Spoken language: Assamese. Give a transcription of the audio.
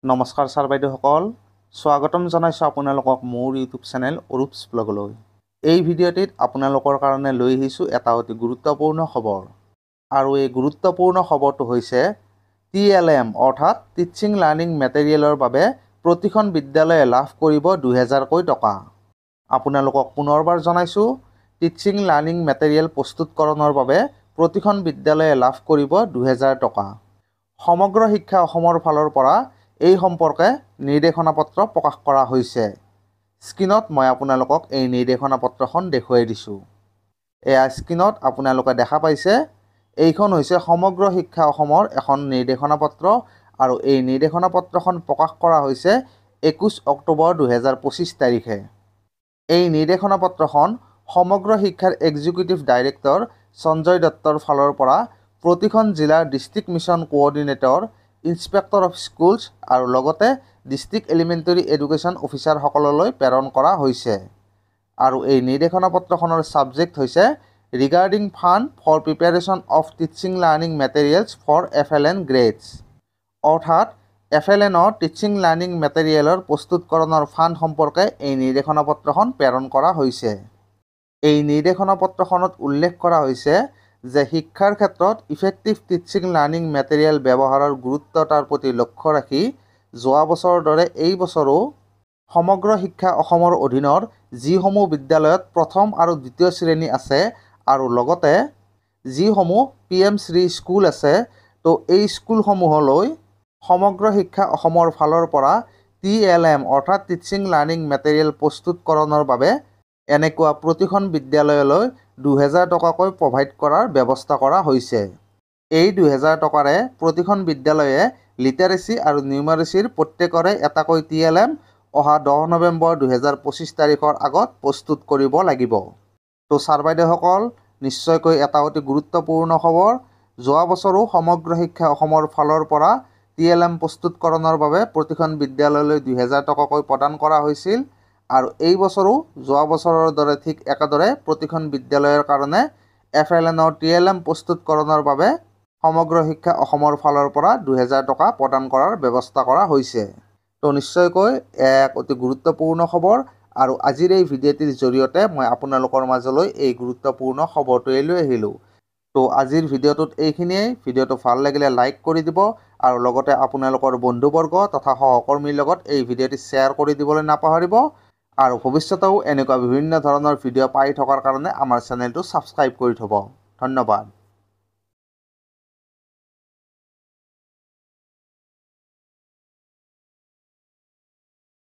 নমস্কাৰ ছাৰ বাইদেউসকল, স্বাগতম জনাইছোঁ আপোনালোকক মোৰ ইউটিউব চেনেল অৰূপছ ব্লগলৈ। এই ভিডিঅ'টিত আপোনালোকৰ কাৰণে লৈ আহিছোঁ এটা অতি গুৰুত্বপূৰ্ণ খবৰ। আৰু এই গুৰুত্বপূৰ্ণ খবৰটো হৈছে TLM অৰ্থাৎ টিচিং লাৰ্ণিং মেটেৰিয়েলৰ বাবে প্ৰতিখন বিদ্যালয়ে লাভ কৰিব 2000কৈ টকা। আপোনালোকক পুনৰবাৰ জনাইছোঁ, টিচিং লাৰ্ণিং মেটেৰিয়েল প্ৰস্তুতকৰণৰ বাবে প্ৰতিখন বিদ্যালয়ে লাভ কৰিব 2000 টকা। সমগ্ৰ শিক্ষা অসমৰ ফালৰ পৰা এই সম্পৰ্কে নিৰ্দেশনা পত্ৰ প্ৰকাশ কৰা হৈছে। স্ক্ৰীনত মই আপোনালোকক এই নিৰ্দেশনা পত্ৰখন দেখুৱাই দিছোঁ। এয়া স্ক্ৰীনত আপোনালোকে দেখা পাইছে, এইখন হৈছে সমগ্ৰ শিক্ষা অসমৰ এখন নিৰ্দেশনা পত্ৰ আৰু এই নিৰ্দেশনা পত্ৰখন প্ৰকাশ কৰা হৈছে 21 অক্টোবৰ 2025 তাৰিখে। এই নিৰ্দেশনা পত্ৰখন সমগ্ৰ শিক্ষাৰ এক্সিকিউটিভ ডাইৰেক্টৰ সঞ্জয় দত্তৰ ফালৰ পৰা প্ৰতিখন জিলাৰ district mission coordinator, inspector of schools আৰু লগতে ডিষ্ট্ৰিক্ট এলিমেণ্টাৰী এডুকেশ্যন অফিচাৰসকললৈ প্ৰেৰণ কৰা হৈছে। আৰু এই নিৰ্দেশনা পত্ৰখনৰ ছাবজেক্ট হৈছে regarding fund for preparation of teaching learning materials for FLN grades. অৰ্থাৎ FLNৰ টিচিং লাৰ্ণিং মেটেৰিয়েলৰ প্ৰস্তুতকৰণৰ ফাণ্ড সম্পৰ্কে এই নিৰ্দেশনা পত্ৰখন প্ৰেৰণ কৰা হৈছে। এই নিৰ্দেশনা পত্ৰখনত উল্লেখ কৰা হৈছে যে শিক্ষাৰ ক্ষেত্ৰত ইফেক্টিভ টিচিং লাৰ্ণিং মেটেৰিয়েল ব্যৱহাৰৰ গুৰুত্বতাৰ প্ৰতি লক্ষ্য ৰাখি যোৱা বছৰৰ দৰে এই বছৰো সমগ্ৰ শিক্ষা অসমৰ অধীনৰ যিসমূহ বিদ্যালয়ত প্ৰথম আৰু দ্বিতীয় শ্ৰেণী আছে আৰু লগতে যিসমূহ PM শ্ৰী স্কুল আছে, তো এই স্কুলসমূহলৈ সমগ্ৰ শিক্ষা অসমৰ ফালৰ পৰা TLM অৰ্থাৎ টিচিং লাৰ্ণিং মেটেৰিয়েল প্ৰস্তুতকৰণৰ বাবে এনেকুৱা প্ৰতিখন বিদ্যালয়লৈ 2000 টকাকৈ প্ৰভাইড কৰাৰ ব্যৱস্থা কৰা হৈছে। এই 2000 টকাৰে প্ৰতিখন বিদ্যালয়ে লিটাৰেচি আৰু নিউমাৰেচিৰ প্ৰত্যেকৰে এটাকৈ TLM অহা 10 নৱেম্বৰ 2025 তাৰিখৰ আগত প্ৰস্তুত কৰিব লাগিব। তো ছাৰ বাইদেউসকল, নিশ্চয়কৈ এটা অতি গুৰুত্বপূৰ্ণ খবৰ। যোৱা বছৰো সমগ্ৰ শিক্ষা অসমৰ ফালৰ পৰা TLM প্ৰস্তুতকৰণৰ বাবে প্ৰতিখন বিদ্যালয়লৈ 2000 টকাকৈ প্ৰদান কৰা হৈছিল। আৰু এই বছৰো যোৱা বছৰৰ দৰে ঠিক একেদৰে প্ৰতিখন বিদ্যালয়ৰ কাৰণে FLNৰ TLM প্ৰস্তুতকৰণৰ বাবে সমগ্ৰ শিক্ষা অসমৰ ফালৰ পৰা 2000 টকা প্ৰদান কৰাৰ ব্যৱস্থা কৰা হৈছে। তো নিশ্চয়কৈ এক অতি গুৰুত্বপূৰ্ণ খবৰ আৰু আজিৰ এই ভিডিঅ'টিৰ জৰিয়তে মই আপোনালোকৰ মাজলৈ এই গুৰুত্বপূৰ্ণ খবৰটোৱে লৈ আহিলোঁ। তো আজিৰ ভিডিঅ'টোত এইখিনিয়েই। ভিডিঅ'টো ভাল লাগিলে লাইক কৰি দিব আৰু লগতে আপোনালোকৰ বন্ধুবৰ্গ তথা সহকৰ্মীৰ লগত এই ভিডিঅ'টি শ্বেয়াৰ কৰি দিবলৈ নাপাহৰিব। আৰু ভৱিষ্যতেও এনেকুৱা বিভিন্ন ধৰণৰ ভিডিঅ' পাই থকাৰ কাৰণে আমাৰ চেনেলটো ছাবস্ক্ৰাইব কৰি থ'ব। ধন্যবাদ।